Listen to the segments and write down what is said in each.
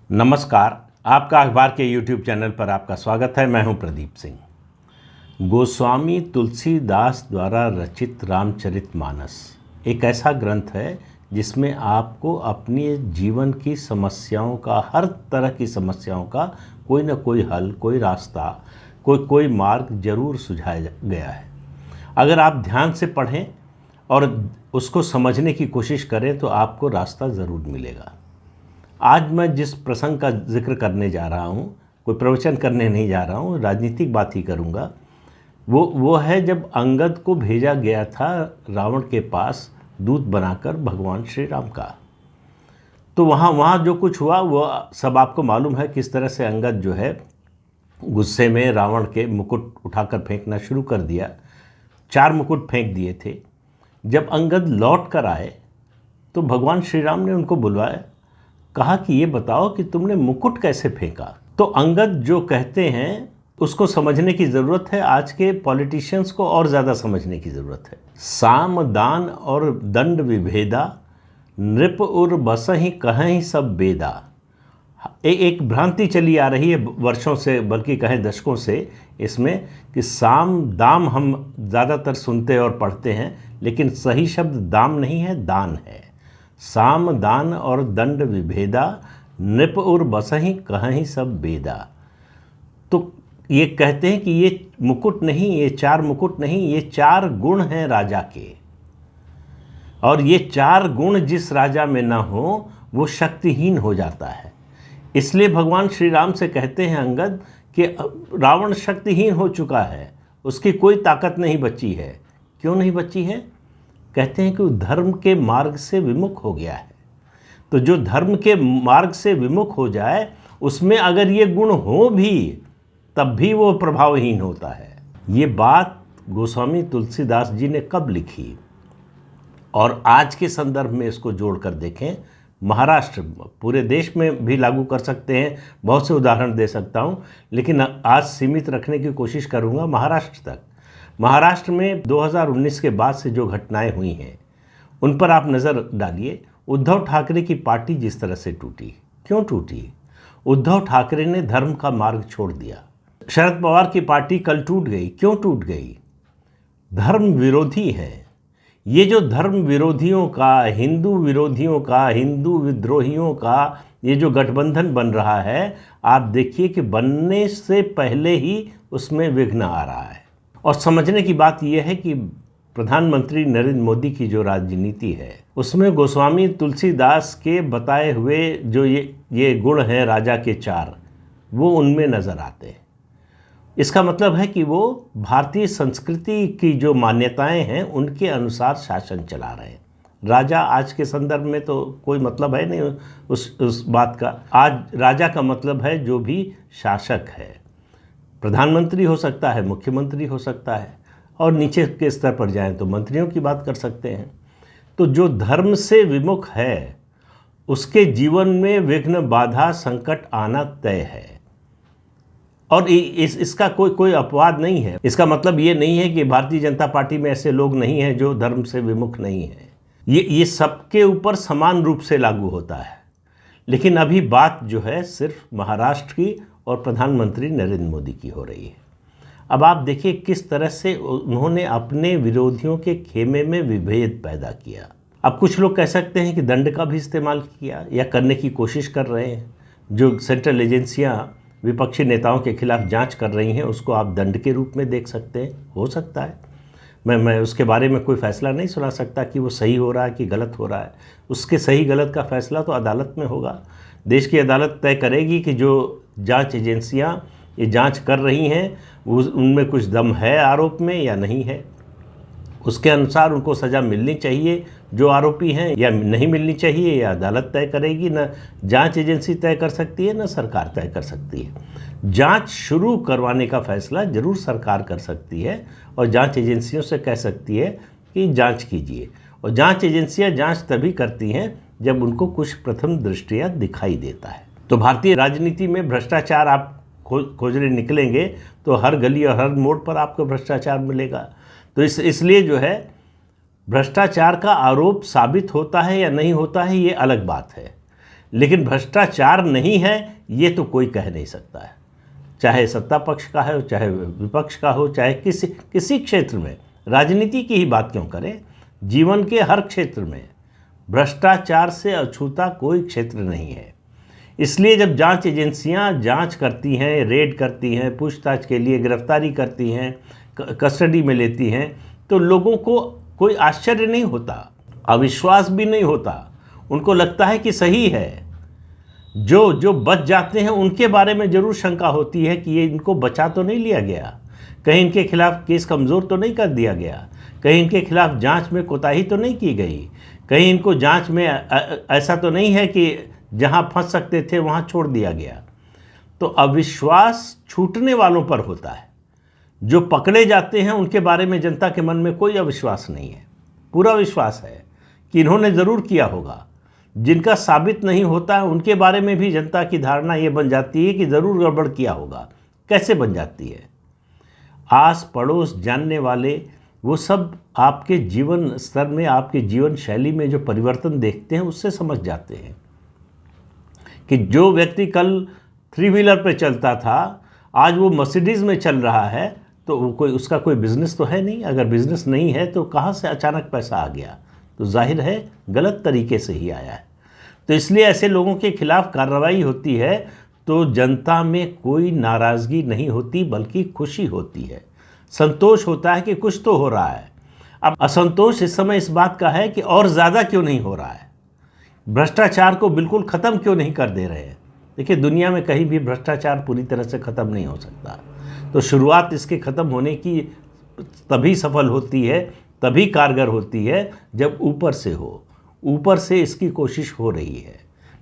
नमस्कार। आपका अखबार के YouTube चैनल पर आपका स्वागत है। मैं हूं प्रदीप सिंह। गोस्वामी तुलसीदास द्वारा रचित रामचरितमानस एक ऐसा ग्रंथ है जिसमें आपको अपनी जीवन की समस्याओं का, हर तरह की समस्याओं का कोई ना कोई हल, कोई रास्ता, कोई मार्ग जरूर सुझाया गया है। अगर आप ध्यान से पढ़ें और उसको समझने की कोशिश करें तो आपको रास्ता ज़रूर मिलेगा। आज मैं जिस प्रसंग का जिक्र करने जा रहा हूँ, कोई प्रवचन करने नहीं जा रहा हूँ, राजनीतिक बात ही करूँगा। वो है जब अंगद को भेजा गया था रावण के पास दूत बनाकर भगवान श्री राम का। तो वहाँ जो कुछ हुआ वो सब आपको मालूम है। किस तरह से अंगद जो है गुस्से में रावण के मुकुट उठाकर फेंकना शुरू कर दिया। 4 मुकुट फेंक दिए थे। जब अंगद लौट कर आए तो भगवान श्री राम ने उनको बुलवाया, कहा कि ये बताओ कि तुमने मुकुट कैसे फेंका। तो अंगद जो कहते हैं उसको समझने की ज़रूरत है। आज के पॉलिटिशियंस को और ज़्यादा समझने की ज़रूरत है। साम दान और दंड विभेदा, नृप उर बसहि कहहि सब बेदा। एक भ्रांति चली आ रही है वर्षों से, बल्कि कहें दशकों से, इसमें कि साम दाम हम ज़्यादातर सुनते और पढ़ते हैं, लेकिन सही शब्द दाम नहीं है, दान है। साम दान और दंड विभेदा, नृप उर बसहि कहहि सब बेदा। तो ये कहते हैं कि ये मुकुट नहीं, ये 4 मुकुट नहीं, ये 4 गुण हैं राजा के। और ये 4 गुण जिस राजा में ना हो वो शक्तिहीन हो जाता है। इसलिए भगवान श्री राम से कहते हैं अंगद कि रावण शक्तिहीन हो चुका है, उसकी कोई ताकत नहीं बची है। क्यों नहीं बची है? कहते हैं कि वो धर्म के मार्ग से विमुख हो गया है। तो जो धर्म के मार्ग से विमुख हो जाए, उसमें अगर ये गुण हो भी तब भी वो प्रभावहीन होता है। ये बात गोस्वामी तुलसीदास जी ने कब लिखी और आज के संदर्भ में इसको जोड़कर देखें। महाराष्ट्र, पूरे देश में भी लागू कर सकते हैं, बहुत से उदाहरण दे सकता हूँ, लेकिन आज सीमित रखने की कोशिश करूँगा महाराष्ट्र तक। महाराष्ट्र में 2019 के बाद से जो घटनाएं हुई हैं उन पर आप नज़र डालिए। उद्धव ठाकरे की पार्टी जिस तरह से टूटी, क्यों टूटी? उद्धव ठाकरे ने धर्म का मार्ग छोड़ दिया। शरद पवार की पार्टी कल टूट गई, क्यों टूट गई? धर्म विरोधी है। ये जो धर्म विरोधियों का, हिंदू विरोधियों का, हिंदू विद्रोहियों का ये जो गठबंधन बन रहा है, आप देखिए कि बनने से पहले ही उसमें विघ्न आ रहा है। और समझने की बात यह है कि प्रधानमंत्री नरेंद्र मोदी की जो राजनीति है उसमें गोस्वामी तुलसीदास के बताए हुए जो ये गुण हैं राजा के 4, वो उनमें नज़र आते हैं। इसका मतलब है कि वो भारतीय संस्कृति की जो मान्यताएं हैं उनके अनुसार शासन चला रहे हैं। राजा आज के संदर्भ में तो कोई मतलब है नहीं उस बात का। आज राजा का मतलब है जो भी शासक है। प्रधानमंत्री हो सकता है, मुख्यमंत्री हो सकता है, और नीचे के स्तर पर जाएं तो मंत्रियों की बात कर सकते हैं। तो जो धर्म से विमुख है उसके जीवन में विघ्न, बाधा, संकट आना तय है। और इसका कोई अपवाद नहीं है। इसका मतलब ये नहीं है कि भारतीय जनता पार्टी में ऐसे लोग नहीं हैं जो धर्म से विमुख नहीं हैं। ये सबके ऊपर समान रूप से लागू होता है। लेकिन अभी बात जो है सिर्फ महाराष्ट्र की और प्रधानमंत्री नरेंद्र मोदी की हो रही है। अब आप देखिए किस तरह से उन्होंने अपने विरोधियों के खेमे में विभेद पैदा किया। अब कुछ लोग कह सकते हैं कि दंड का भी इस्तेमाल किया या करने की कोशिश कर रहे हैं। जो सेंट्रल एजेंसियां विपक्षी नेताओं के खिलाफ जांच कर रही हैं उसको आप दंड के रूप में देख सकते हैं, हो सकता है। मैं उसके बारे में कोई फ़ैसला नहीं सुना सकता कि वो सही हो रहा है कि गलत हो रहा है। उसके सही गलत का फ़ैसला तो अदालत में होगा। देश की अदालत तय करेगी कि जो जांच एजेंसियां ये जांच कर रही हैं उनमें कुछ दम है आरोप में या नहीं है। उसके अनुसार उनको सज़ा मिलनी चाहिए जो आरोपी हैं, या नहीं मिलनी चाहिए, या अदालत तय करेगी। न जांच एजेंसी तय कर सकती है, न सरकार तय कर सकती है। जांच शुरू करवाने का फैसला जरूर सरकार कर सकती है और जांच एजेंसियों से कह सकती है कि जांच कीजिए। और जांच एजेंसियां जांच तभी करती हैं जब उनको कुछ प्रथम दृष्टया दिखाई देता है। तो भारतीय राजनीति में भ्रष्टाचार आप खोजने निकलेंगे तो हर गली और हर मोड़ पर आपको भ्रष्टाचार मिलेगा। तो इसलिए जो है भ्रष्टाचार का आरोप साबित होता है या नहीं होता है ये अलग बात है, लेकिन भ्रष्टाचार नहीं है ये तो कोई कह नहीं सकता है, चाहे सत्ता पक्ष का है, चाहे विपक्ष का हो, चाहे किसी क्षेत्र में। राजनीति की ही बात क्यों करें, जीवन के हर क्षेत्र में भ्रष्टाचार से अछूता कोई क्षेत्र नहीं है। इसलिए जब जांच एजेंसियां जांच करती हैं, रेड करती हैं, पूछताछ के लिए गिरफ्तारी करती हैं, कस्टडी में लेती हैं, तो लोगों को कोई आश्चर्य नहीं होता, अविश्वास भी नहीं होता। उनको लगता है कि सही है। जो बच जाते हैं उनके बारे में ज़रूर शंका होती है कि ये इनको बचा तो नहीं लिया गया, कहीं इनके खिलाफ केस कमज़ोर तो नहीं कर दिया गया, कहीं इनके खिलाफ जांच में कोताही तो नहीं की गई, कहीं इनको जांच में ऐसा तो नहीं है कि जहां फंस सकते थे वहां छोड़ दिया गया। तो अविश्वास छूटने वालों पर होता है। जो पकड़े जाते हैं उनके बारे में जनता के मन में कोई अविश्वास नहीं है, पूरा विश्वास है कि इन्होंने ज़रूर किया होगा। जिनका साबित नहीं होता है उनके बारे में भी जनता की धारणा ये बन जाती है कि ज़रूर गड़बड़ किया होगा। कैसे बन जाती है? आस पड़ोस जानने वाले वो सब आपके जीवन स्तर में, आपके जीवन शैली में जो परिवर्तन देखते हैं उससे समझ जाते हैं कि जो व्यक्ति कल 3 व्हीलर पे चलता था आज वो मर्सिडीज़ में चल रहा है, तो वो उसका कोई बिजनेस तो है नहीं। अगर बिजनेस नहीं है तो कहाँ से अचानक पैसा आ गया? तो जाहिर है गलत तरीके से ही आया है। तो इसलिए ऐसे लोगों के खिलाफ कार्रवाई होती है तो जनता में कोई नाराज़गी नहीं होती, बल्कि खुशी होती है, संतोष होता है कि कुछ तो हो रहा है। अब असंतोष इस समय इस बात का है कि और ज़्यादा क्यों नहीं हो रहा है, भ्रष्टाचार को बिल्कुल ख़त्म क्यों नहीं कर दे रहे हैं। देखिए, दुनिया में कहीं भी भ्रष्टाचार पूरी तरह से ख़त्म नहीं हो सकता। तो शुरुआत इसके ख़त्म होने की तभी सफल होती है, तभी कारगर होती है जब ऊपर से हो। ऊपर से इसकी कोशिश हो रही है।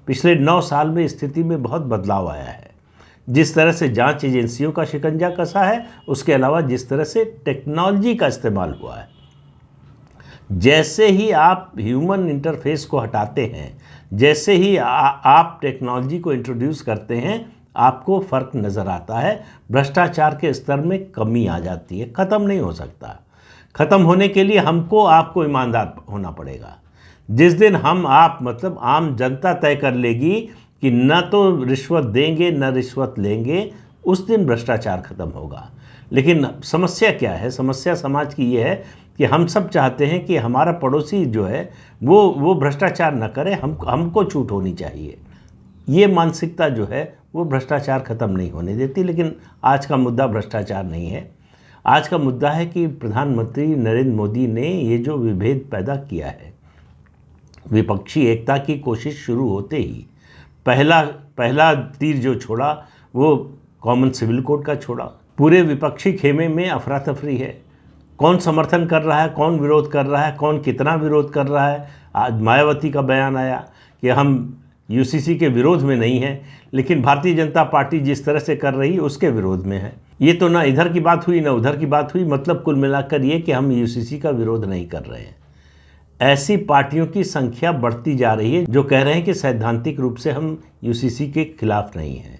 पिछले 9 साल में स्थिति में बहुत बदलाव आया है। जिस तरह से जांच एजेंसियों का शिकंजा कसा है, उसके अलावा जिस तरह से टेक्नोलॉजी का इस्तेमाल हुआ है, जैसे ही आप ह्यूमन इंटरफेस को हटाते हैं, जैसे ही आप टेक्नोलॉजी को इंट्रोड्यूस करते हैं, आपको फ़र्क नज़र आता है। भ्रष्टाचार के स्तर में कमी आ जाती है। ख़त्म नहीं हो सकता। ख़त्म होने के लिए हमको आपको ईमानदार होना पड़ेगा। जिस दिन हम आप मतलब आम जनता तय कर लेगी कि न तो रिश्वत देंगे न रिश्वत लेंगे, उस दिन भ्रष्टाचार ख़त्म होगा। लेकिन समस्या क्या है? समस्या समाज की ये है कि हम सब चाहते हैं कि हमारा पड़ोसी जो है वो भ्रष्टाचार न करे, हमको छूट होनी चाहिए। ये मानसिकता जो है वो भ्रष्टाचार ख़त्म नहीं होने देती। लेकिन आज का मुद्दा भ्रष्टाचार नहीं है। आज का मुद्दा है कि प्रधानमंत्री नरेंद्र मोदी ने ये जो विभेद पैदा किया है, विपक्षी एकता की कोशिश शुरू होते ही पहला तीर जो छोड़ा वो कॉमन सिविल कोड का छोड़ा। पूरे विपक्षी खेमे में अफरा तफरी है, कौन समर्थन कर रहा है, कौन विरोध कर रहा है, कौन कितना विरोध कर रहा है। आज मायावती का बयान आया कि हम यूसीसी के विरोध में नहीं हैं, लेकिन भारतीय जनता पार्टी जिस तरह से कर रही है उसके विरोध में है। ये तो ना इधर की बात हुई ना उधर की बात हुई, मतलब कुल मिलाकर ये कि हम यूसीसी का विरोध नहीं कर रहे हैं। ऐसी पार्टियों की संख्या बढ़ती जा रही है जो कह रहे हैं कि सैद्धांतिक रूप से हम यूसीसी के खिलाफ नहीं हैं।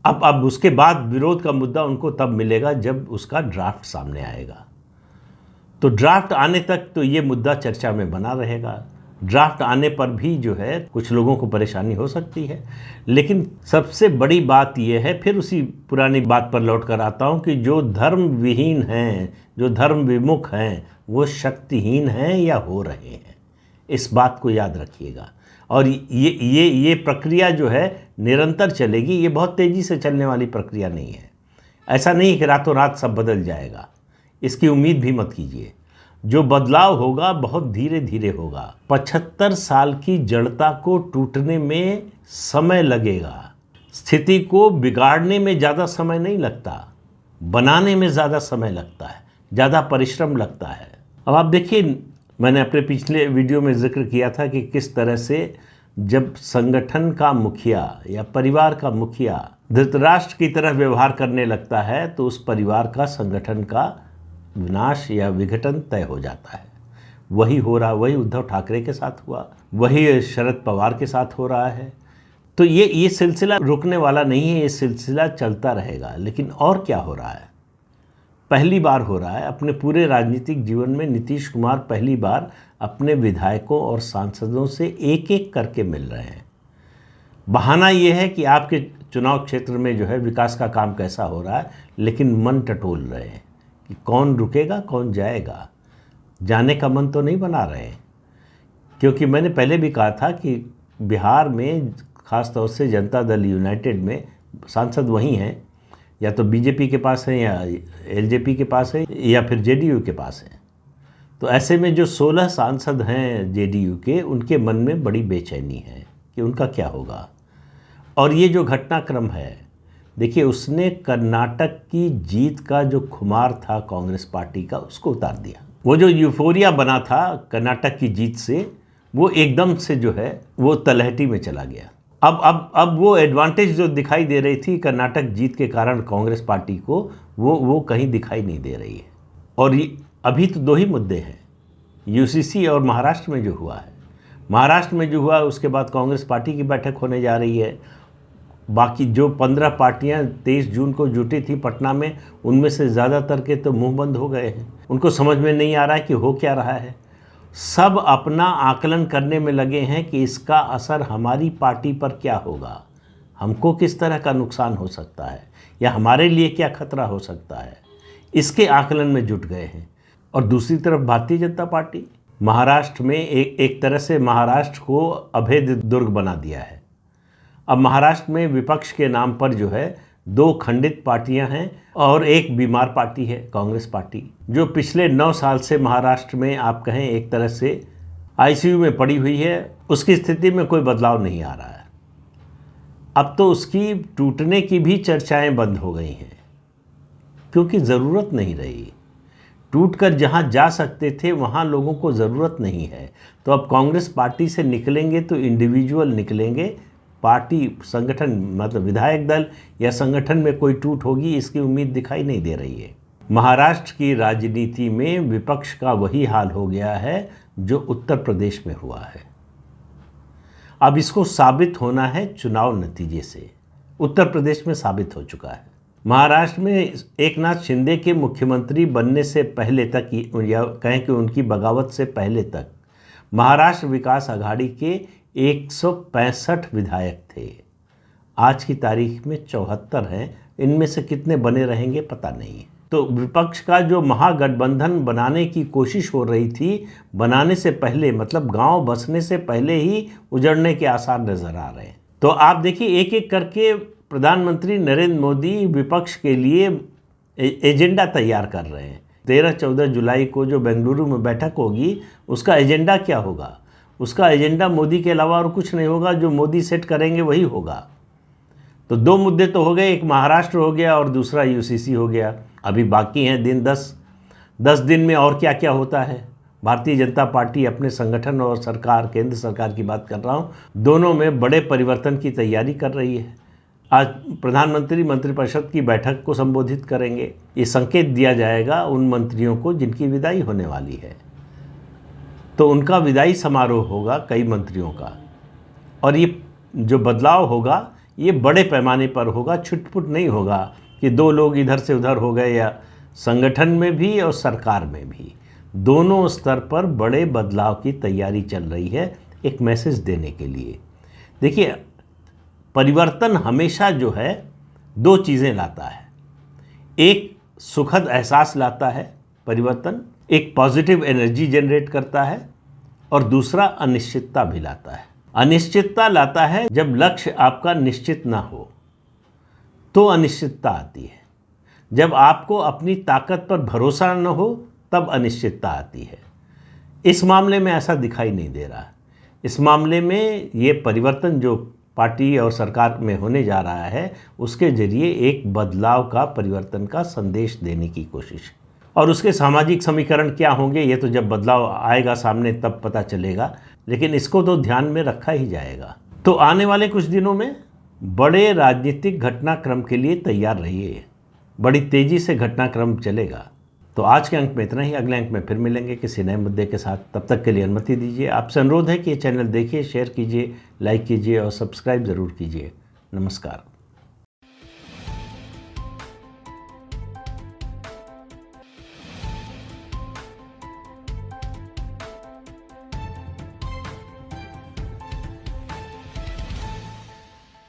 अब उसके बाद विरोध का मुद्दा उनको तब मिलेगा जब उसका ड्राफ्ट सामने आएगा। तो ड्राफ्ट आने तक तो ये मुद्दा चर्चा में बना रहेगा। ड्राफ्ट आने पर भी जो है कुछ लोगों को परेशानी हो सकती है। लेकिन सबसे बड़ी बात यह है, फिर उसी पुरानी बात पर लौट कर आता हूँ कि जो धर्म विहीन हैं, जो धर्म विमुख हैं, वो शक्तिहीन हैं या हो रहे हैं। इस बात को याद रखिएगा। और ये प्रक्रिया जो है निरंतर चलेगी। ये बहुत तेज़ी से चलने वाली प्रक्रिया नहीं है। ऐसा नहीं है कि रातों रात सब बदल जाएगा, इसकी उम्मीद भी मत कीजिए। जो बदलाव होगा बहुत धीरे धीरे होगा। 75 साल की जड़ता को टूटने में समय लगेगा। स्थिति को बिगाड़ने में ज़्यादा समय नहीं लगता, बनाने में ज़्यादा समय लगता है, ज़्यादा परिश्रम लगता है। अब आप देखिए, मैंने अपने पिछले वीडियो में जिक्र किया था कि किस तरह से जब संगठन का मुखिया या परिवार का मुखिया धृतराष्ट्र की तरह व्यवहार करने लगता है तो उस परिवार का, संगठन का विनाश या विघटन तय हो जाता है। वही हो रहा, वही उद्धव ठाकरे के साथ हुआ, वही शरद पवार के साथ हो रहा है। तो ये सिलसिला रुकने वाला नहीं है, ये सिलसिला चलता रहेगा। लेकिन और क्या हो रहा है? पहली बार हो रहा है अपने पूरे राजनीतिक जीवन में नीतीश कुमार पहली बार अपने विधायकों और सांसदों से एक एक करके मिल रहे हैं। बहाना ये है कि आपके चुनाव क्षेत्र में जो है विकास का काम कैसा हो रहा है, लेकिन मन टटोल रहे हैं कि कौन रुकेगा कौन जाएगा। जाने का मन तो नहीं बना रहे हैं, क्योंकि मैंने पहले भी कहा था कि बिहार में ख़ास तौर से जनता दल यूनाइटेड में सांसद वही हैं, या तो बीजेपी के पास हैं या एलजेपी के पास है या फिर जेडीयू के पास है। तो ऐसे में जो 16 सांसद हैं जेडीयू के, उनके मन में बड़ी बेचैनी है कि उनका क्या होगा। और ये जो घटनाक्रम है, देखिए, उसने कर्नाटक की जीत का जो खुमार था कांग्रेस पार्टी का, उसको उतार दिया। वो जो यूफोरिया बना था कर्नाटक की जीत से, वो एकदम से जो है वो तलहटी में चला गया। अब वो एडवांटेज जो दिखाई दे रही थी कर्नाटक जीत के कारण कांग्रेस पार्टी को, वो कहीं दिखाई नहीं दे रही है। और अभी तो 2 ही मुद्दे हैं, यूसीसी और महाराष्ट्र में जो हुआ है। महाराष्ट्र में जो हुआ उसके बाद कांग्रेस पार्टी की बैठक होने जा रही है। बाकी जो 15 पार्टियां 23 जून को जुटी थी पटना में, उनमें से ज़्यादातर के तो मुंह बंद हो गए हैं। उनको समझ में नहीं आ रहा है कि हो क्या रहा है। सब अपना आकलन करने में लगे हैं कि इसका असर हमारी पार्टी पर क्या होगा, हमको किस तरह का नुकसान हो सकता है, या हमारे लिए क्या खतरा हो सकता है, इसके आकलन में जुट गए हैं। और दूसरी तरफ भारतीय जनता पार्टी महाराष्ट्र में एक तरह से महाराष्ट्र को अभेद्य दुर्ग बना दिया है। अब महाराष्ट्र में विपक्ष के नाम पर जो है 2 खंडित पार्टियां हैं और एक बीमार पार्टी है कांग्रेस पार्टी, जो पिछले 9 साल से महाराष्ट्र में आप कहें एक तरह से आईसीयू में पड़ी हुई है। उसकी स्थिति में कोई बदलाव नहीं आ रहा है। अब तो उसकी टूटने की भी चर्चाएं बंद हो गई हैं, क्योंकि ज़रूरत नहीं रही। टूटकर जहां जा सकते थे वहां लोगों को ज़रूरत नहीं है। तो अब कांग्रेस पार्टी से निकलेंगे तो इंडिविजुअल निकलेंगे, पार्टी संगठन मतलब विधायक दल या संगठन में कोई टूट होगी, इसकी उम्मीद दिखाई नहीं दे रही है। महाराष्ट्र की राजनीति में विपक्ष का वही हाल हो गया है जो उत्तर प्रदेश में हुआ है। अब इसको साबित होना है चुनाव नतीजे से। उत्तर प्रदेश में साबित हो चुका है। महाराष्ट्र में एकनाथ शिंदे के मुख्यमंत्री बनने से पहले तक, या कहें कि उनकी बगावत से पहले तक, महाराष्ट्र विकास आघाड़ी के 165 विधायक थे। आज की तारीख में 74 हैं। इनमें से कितने बने रहेंगे पता नहीं है। तो विपक्ष का जो महागठबंधन बनाने की कोशिश हो रही थी, बनाने से पहले मतलब गांव बसने से पहले ही उजड़ने के आसार नजर आ रहे हैं। तो आप देखिए, एक एक करके प्रधानमंत्री नरेंद्र मोदी विपक्ष के लिए एजेंडा तैयार कर रहे हैं। 13-14 जुलाई को जो बेंगलुरु में बैठक होगी, उसका एजेंडा क्या होगा? उसका एजेंडा मोदी के अलावा और कुछ नहीं होगा। जो मोदी सेट करेंगे वही होगा। तो 2 मुद्दे तो हो गए, एक महाराष्ट्र हो गया और दूसरा यूसीसी हो गया। अभी बाकी हैं दिन 10 दिन में और क्या क्या होता है। भारतीय जनता पार्टी अपने संगठन और सरकार, केंद्र सरकार की बात कर रहा हूँ, दोनों में बड़े परिवर्तन की तैयारी कर रही है। आज प्रधानमंत्री मंत्रिपरिषद की बैठक को संबोधित करेंगे। ये संकेत दिया जाएगा उन मंत्रियों को जिनकी विदाई होने वाली है। तो उनका विदाई समारोह होगा कई मंत्रियों का, और ये जो बदलाव होगा ये बड़े पैमाने पर होगा, छुटपुट नहीं होगा कि 2 लोग इधर से उधर हो गए। या संगठन में भी और सरकार में भी, दोनों स्तर पर बड़े बदलाव की तैयारी चल रही है, एक मैसेज देने के लिए। देखिए, परिवर्तन हमेशा जो है 2 चीज़ें लाता है। एक सुखद एहसास लाता है परिवर्तन, एक पॉजिटिव एनर्जी जनरेट करता है, और दूसरा अनिश्चितता भी लाता है। अनिश्चितता लाता है जब लक्ष्य आपका निश्चित ना हो तो अनिश्चितता आती है। जब आपको अपनी ताकत पर भरोसा न हो तब अनिश्चितता आती है। इस मामले में ऐसा दिखाई नहीं दे रहा। इस मामले में ये परिवर्तन जो पार्टी और सरकार में होने जा रहा है, उसके जरिए एक बदलाव का, परिवर्तन का संदेश देने की कोशिश। और उसके सामाजिक समीकरण क्या होंगे ये तो जब बदलाव आएगा सामने तब पता चलेगा, लेकिन इसको तो ध्यान में रखा ही जाएगा। तो आने वाले कुछ दिनों में बड़े राजनीतिक घटनाक्रम के लिए तैयार रहिए। बड़ी तेज़ी से घटनाक्रम चलेगा। तो आज के अंक में इतना ही। अगले अंक में फिर मिलेंगे किसी नए मुद्दे के साथ। तब तक के लिए अनुमति दीजिए। आपसे अनुरोध है कि ये चैनल देखिए, शेयर कीजिए, लाइक कीजिए और सब्सक्राइब ज़रूर कीजिए। नमस्कार।